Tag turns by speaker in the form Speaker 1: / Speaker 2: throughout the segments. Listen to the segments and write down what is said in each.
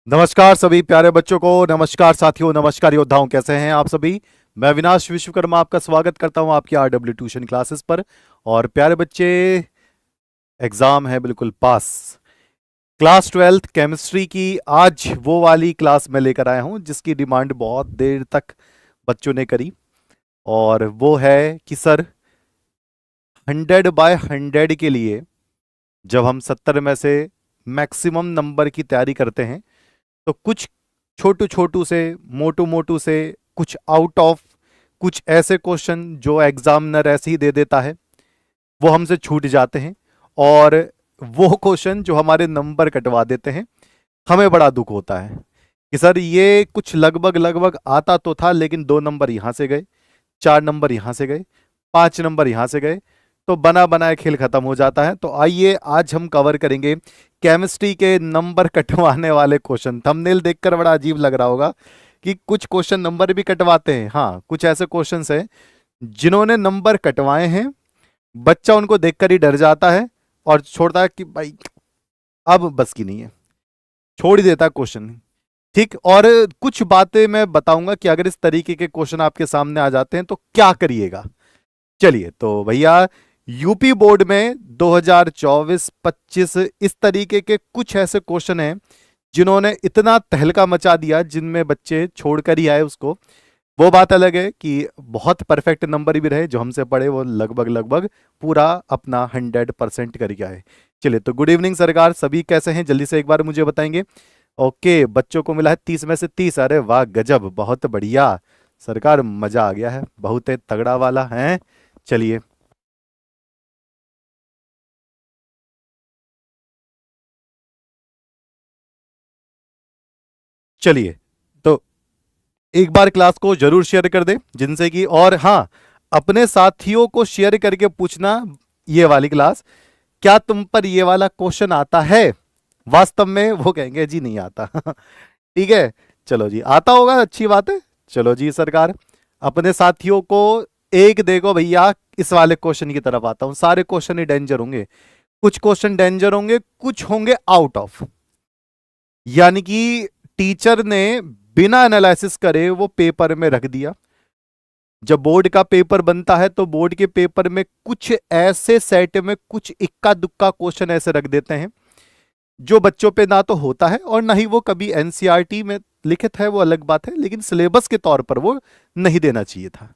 Speaker 1: नमस्कार सभी प्यारे बच्चों को। नमस्कार साथियों, नमस्कार योद्धाओं, कैसे हैं आप सभी। मैं विनाश विश्वकर्मा आपका स्वागत करता हूं आपकी आरडब्ल्यू ट्यूशन क्लासेस पर। और प्यारे बच्चे, एग्जाम है बिल्कुल पास। क्लास 12th केमिस्ट्री की आज वो वाली क्लास मैं लेकर आया हूं जिसकी डिमांड बहुत देर तक बच्चों ने करी। और वो है कि सर 100/100 के लिए जब हम 70 में से मैक्सिमम नंबर की तैयारी करते हैं तो कुछ छोटू छोटू से, मोटू मोटू से, कुछ आउट ऑफ, कुछ ऐसे क्वेश्चन जो एग्जामिनर ऐसे ही दे देता है वो हमसे छूट जाते हैं। और वो क्वेश्चन जो हमारे नंबर कटवा देते हैं, हमें बड़ा दुख होता है कि सर ये कुछ लगभग लगभग आता तो था लेकिन 2 नंबर यहां से गए, 4 नंबर यहां से गए, 5 नंबर यहां से गए, तो बना बनाए खेल खत्म हो जाता है। तो आइए आज हम कवर करेंगे केमिस्ट्री के नंबर कटवाने वाले क्वेश्चन। थंबनेल देखकर बड़ा अजीब लग रहा होगा कि कुछ क्वेश्चन नंबर भी कटवाते हैं। हाँ, कुछ ऐसे क्वेश्चंस हैं जिन्होंने नंबर कटवाए हैं, बच्चा उनको देखकर ही डर जाता है और छोड़ता है कि भाई अब बस की नहीं है, छोड़ ही देता है क्वेश्चन। ठीक। और कुछ बातें मैं बताऊंगा कि अगर इस तरीके के क्वेश्चन आपके सामने आ जाते हैं तो क्या करिएगा। चलिए तो भैया, यूपी बोर्ड में 2024-25 इस तरीके के कुछ ऐसे क्वेश्चन हैं जिन्होंने इतना तहलका मचा दिया, जिनमें बच्चे छोड़कर ही आए उसको। वो बात अलग है कि बहुत परफेक्ट नंबर भी रहे जो हमसे पढ़े, वो लगभग लगभग पूरा अपना 100% करके आए। चलिए तो गुड इवनिंग सरकार, सभी कैसे हैं जल्दी से एक बार मुझे बताएंगे। ओके, बच्चों को मिला है 30 में से 30। अरे वाह, गजब, बहुत बढ़िया सरकार, मजा आ गया है, बहुत तगड़ा वाला है। चलिए चलिए तो एक बार क्लास को जरूर शेयर कर दे जिनसे कि, और हाँ, अपने साथियों को शेयर करके पूछना ये वाली क्लास, क्या तुम पर ये वाला क्वेश्चन आता है। वास्तव में वो कहेंगे जी नहीं आता। ठीक है, चलो जी, आता होगा, अच्छी बात है। चलो जी सरकार, अपने साथियों को एक देखो भैया, इस वाले क्वेश्चन की तरफ आता हूं। सारे क्वेश्चन ही डेंजर होंगे, कुछ क्वेश्चन डेंजर होंगे, कुछ होंगे आउट ऑफ, यानी कि टीचर ने बिना एनालिसिस करे वो पेपर में रख दिया। जब बोर्ड का पेपर बनता है तो बोर्ड के पेपर में कुछ ऐसे सेट में कुछ इक्का दुक्का क्वेश्चन ऐसे रख देते हैं जो बच्चों पे ना तो होता है और ना ही वो कभी एनसीईआरटी में लिखित है, वो अलग बात है, लेकिन सिलेबस के तौर पर वो नहीं देना चाहिए था।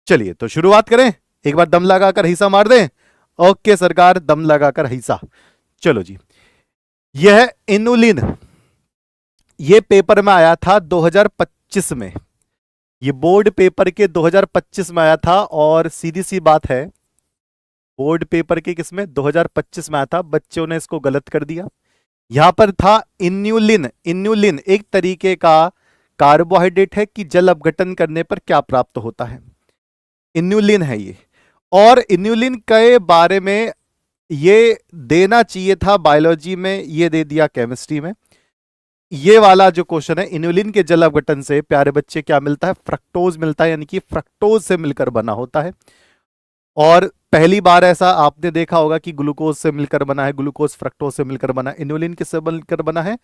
Speaker 1: चलिए तो शुरुआत करें, एक बार दम लगाकर हिस्सा मार दें। ओके सरकार, दम लगाकर हिस्सा। चलो जी, यह है इनुलिन। ये पेपर में आया था 2025 में, ये बोर्ड पेपर के 2025 में आया था। और सीधी सी बात है, बोर्ड पेपर के किसमें 2025 में आया था, बच्चों ने इसको गलत कर दिया। यहां पर था इन्यूलिन। इन्यूलिन एक तरीके का कार्बोहाइड्रेट है कि जल अपघटन करने पर क्या प्राप्त होता है, इन्यूलिन है ये। और इन्यूलिन के बारे में ये देना चाहिए था बायोलॉजी में, ये दे दिया केमिस्ट्री में। ये वाला जो क्वेश्चन है, इन्युलिन के जल अपघटन से प्यारे बच्चे क्या मिलता है, फ्रक्टोज मिलता है, यानी कि फ्रक्टोज से मिलकर बना होता है। और पहली बार ऐसा आपने देखा होगा कि ग्लूकोज से मिलकर बना है, ग्लूकोज फ्रक्टोज से मिलकर बना है। इन्युलिन किससे मिलकर बना है,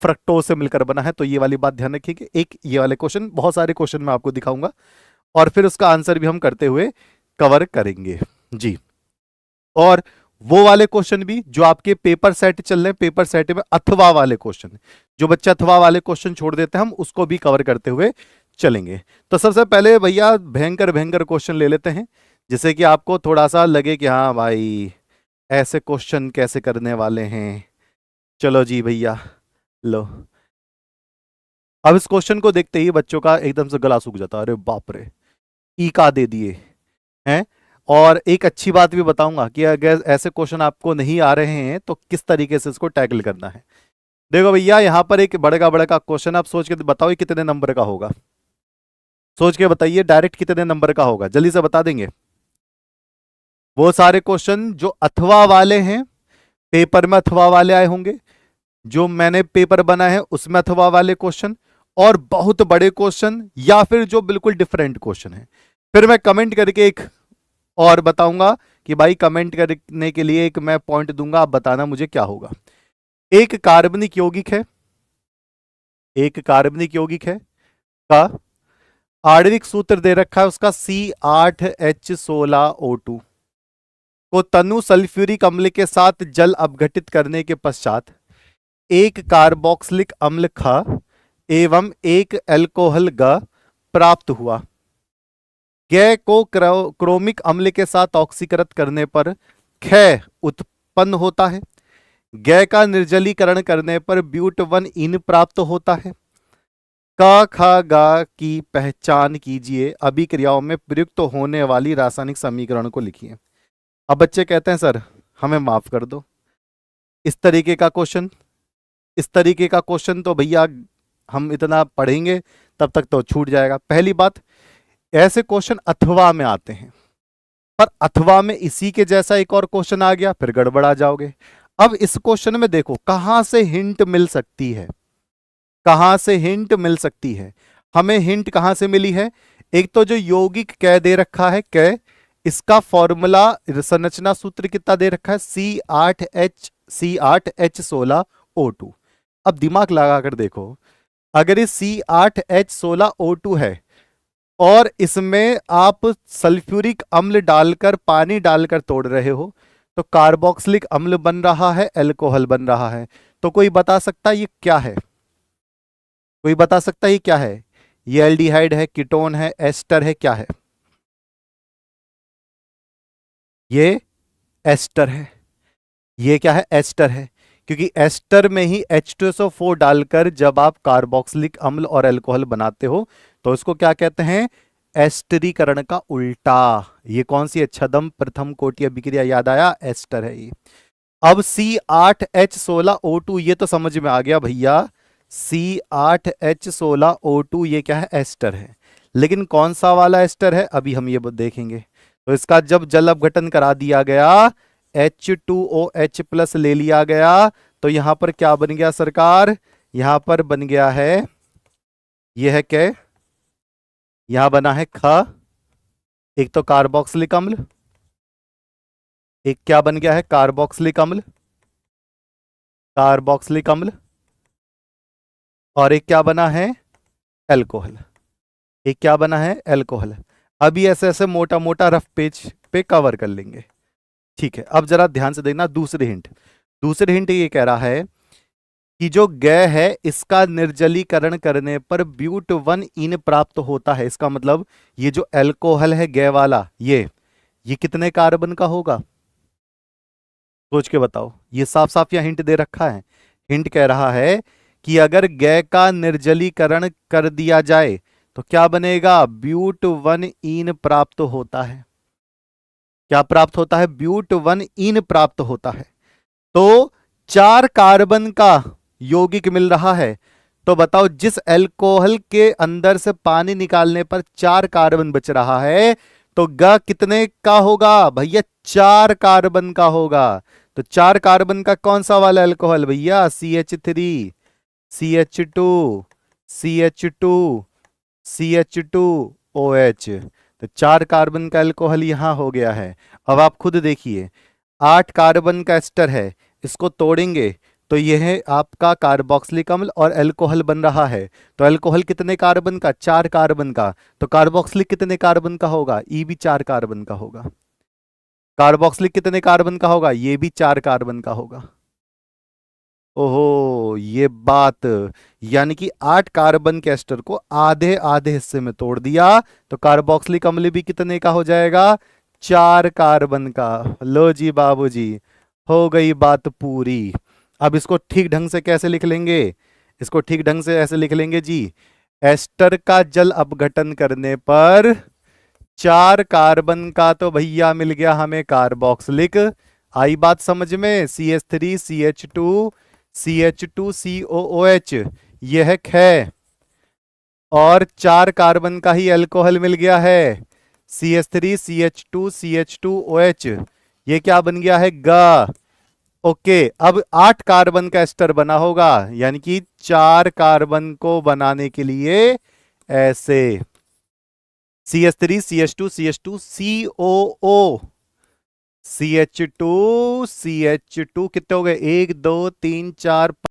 Speaker 1: फ्रक्टोज से मिलकर बना है। तो ये वाली बात ध्यान रखिए, एक ये वाले क्वेश्चन, बहुत सारे क्वेश्चन मैं आपको दिखाऊंगा और फिर उसका आंसर भी हम करते हुए कवर करेंगे जी। और वो वाले क्वेश्चन भी जो आपके पेपर सेट चल रहे हैं, पेपर सेट में अथवा वाले क्वेश्चन, जो बच्चे अथवा वाले क्वेश्चन छोड़ देते हैं, हम उसको भी कवर करते हुए चलेंगे। तो सबसे पहले भैया भयंकर भयंकर क्वेश्चन ले लेते हैं, जिससे कि आपको थोड़ा सा लगे कि हाँ भाई, ऐसे क्वेश्चन कैसे करने वाले हैं। चलो जी भैया, लो। अब इस क्वेश्चन को देखते ही बच्चों का एकदम से गला सूख जाता है, अरे बाप रे, ई का दे दिए हैं। और एक अच्छी बात भी बताऊंगा कि अगर ऐसे क्वेश्चन आपको नहीं आ रहे हैं तो किस तरीके से इसको टैकल करना है। देखो भैया, यहां पर एक बड़े का क्वेश्चन, आप सोच के बताओ ये कितने नंबर का होगा, सोच के बताइए डायरेक्ट कितने नंबर का होगा, जल्दी से बता देंगे। वो सारे क्वेश्चन जो अथवा वाले हैं, पेपर में अथवा वाले आए होंगे, जो मैंने पेपर बनाए हैं उसमें अथवा वाले क्वेश्चन, और बहुत बड़े क्वेश्चन, या फिर जो बिल्कुल डिफरेंट क्वेश्चन है। फिर मैं कमेंट करके एक और बताऊंगा कि भाई कमेंट करने के लिए एक मैं पॉइंट दूंगा, आप बताना मुझे क्या होगा। एक कार्बनिक यौगिक है, एक कार्बनिक यौगिक है का आणविक सूत्र दे रखा है उसका C8H16O2 को तनु सल्फ्यूरिक अम्ल के साथ जल अपघटित करने के पश्चात एक कार्बोक्सिलिक अम्ल ख एवं एक एल्कोहल ग प्राप्त हुआ। ग को क्रोमिक अम्ल के साथ ऑक्सीकृत करने पर ख उत्पन्न होता है। ग का निर्जलीकरण करने पर ब्यूट 1 इन प्राप्त होता है। क ख ग की पहचान कीजिए, अभिक्रियाओं में प्रयुक्त होने वाली रासायनिक समीकरण को लिखिए। अब बच्चे कहते हैं सर हमें माफ कर दो, इस तरीके का क्वेश्चन तो भैया हम इतना पढ़ेंगे तब तक तो छूट जाएगा। पहली बात, ऐसे क्वेश्चन अथवा में आते हैं, पर अथवा में इसी के जैसा एक और क्वेश्चन आ गया फिर गड़बड़ा जाओगे। अब इस क्वेश्चन में देखो कहां से हिंट मिल सकती है, कहां से हिंट मिल सकती है। हमें हिंट कहां से मिली है? एक तो जो यौगिक क दे रखा है क, इसका फॉर्मूला संरचना सूत्र कितना दे रखा है C8H16O2। अब दिमाग लगाकर देखो, अगर ये C8H16O2 है और इसमें आप सल्फ्यूरिक अम्ल डालकर पानी डालकर तोड़ रहे हो तो कार्बोक्सिलिक अम्ल बन रहा है, एल्कोहल बन रहा है। तो कोई बता सकता है ये क्या है? कोई बता सकता है ये क्या है? ये एल्डिहाइड है, कीटोन है, एस्टर है, क्या है? ये एस्टर है। ये क्या है? एस्टर है, क्योंकि एस्टर में ही H2SO4 डालकर जब आप कार्बोक्सिलिक अम्ल और अल्कोहल बनाते हो तो इसको क्या कहते हैं? एस्टरीकरण का उल्टा। ये कौन सी है? छदम प्रथम कोटि अभिक्रिया, याद आया? एस्टर है ये। अब C8H16O2 ये तो समझ में आ गया भैया, C8H16O2 ये क्या है? एस्टर है। लेकिन कौन सा वाला एस्टर है अभी हम ये देखेंगे। तो इसका जब जल अपघटन करा दिया गया, H2OH प्लस ले लिया गया, तो यहां पर क्या बन गया सरकार? यहां पर बन गया है, यह है क्या? यहां बना है ख, एक तो कार्बोक्सिलिक अम्ल, एक क्या बन गया है? कार्बोक्सिलिक अम्ल, कार्बोक्सिलिक अम्ल, और एक क्या बना है? एल्कोहल। एक क्या बना है? एल्कोहल। अभी ऐसे ऐसे मोटा मोटा रफ पेज पे कवर कर लेंगे, ठीक है। अब जरा ध्यान से देखना दूसरे हिंट। दूसरे हिंट ये कह रहा है कि जो ग है इसका निर्जलीकरण करने पर ब्यूट 1 इन प्राप्त होता है। इसका मतलब ये जो एल्कोहल है ग वाला, ये कितने कार्बन का होगा? सोच के बताओ। ये साफ साफ यहां हिंट दे रखा है। हिंट कह रहा है कि अगर ग का निर्जलीकरण कर दिया जाए तो क्या बनेगा? ब्यूट 1 इन प्राप्त होता है। क्या प्राप्त होता है? ब्यूट 1 इन प्राप्त होता है। तो 4 कार्बन का यौगिक मिल रहा है। तो बताओ, जिस एल्कोहल के अंदर से पानी निकालने पर 4 कार्बन बच रहा है, तो ग कितने का होगा भैया? 4 कार्बन का होगा। तो 4 कार्बन का कौन सा वाला एल्कोहल भैया? CH3, CH2, CH2, CH2OH। तो 4 कार्बन का अल्कोहल यहां हो गया है। अब आप खुद देखिए, 8 कार्बन का एस्टर है, इसको तोड़ेंगे तो यह आपका कार्बोक्सिलिक अम्ल और अल्कोहल बन रहा है। तो अल्कोहल कितने कार्बन का? 4 कार्बन का। तो कार्बोक्सिलिक कितने कार्बन का होगा? ई भी 4 कार्बन का होगा। कार्बोक्सिलिक कितने कार्बन का होगा? ये भी 4 कार्बन का होगा। ओहो, ये बात, यानी कि 8 कार्बन के एस्टर को आधे आधे हिस्से में तोड़ दिया तो कार्बोक्सिलिक अम्ल भी कितने का हो जाएगा? 4 कार्बन का। लो जी बाबूजी, हो गई बात पूरी। अब इसको ठीक ढंग से कैसे लिख लेंगे? इसको ठीक ढंग से ऐसे लिख लेंगे जी, एस्टर का जल अपघटन करने पर 4 कार्बन का तो भैया मिल गया हमें कार्बोक्सिलिक। आई बात समझ में? CH3, CH2, CH2COOH, यह है ख, और 4 कार्बन का ही अल्कोहल मिल गया है CH3, CH2, CH2OH, ये क्या बन गया है? ग। ओके, अब 8 कार्बन का एस्टर बना होगा, यानी कि 4 कार्बन को बनाने के लिए ऐसे CH3, CH2, CH2, COO, CH2, CH2 कितने हो गए? 1 2 3 4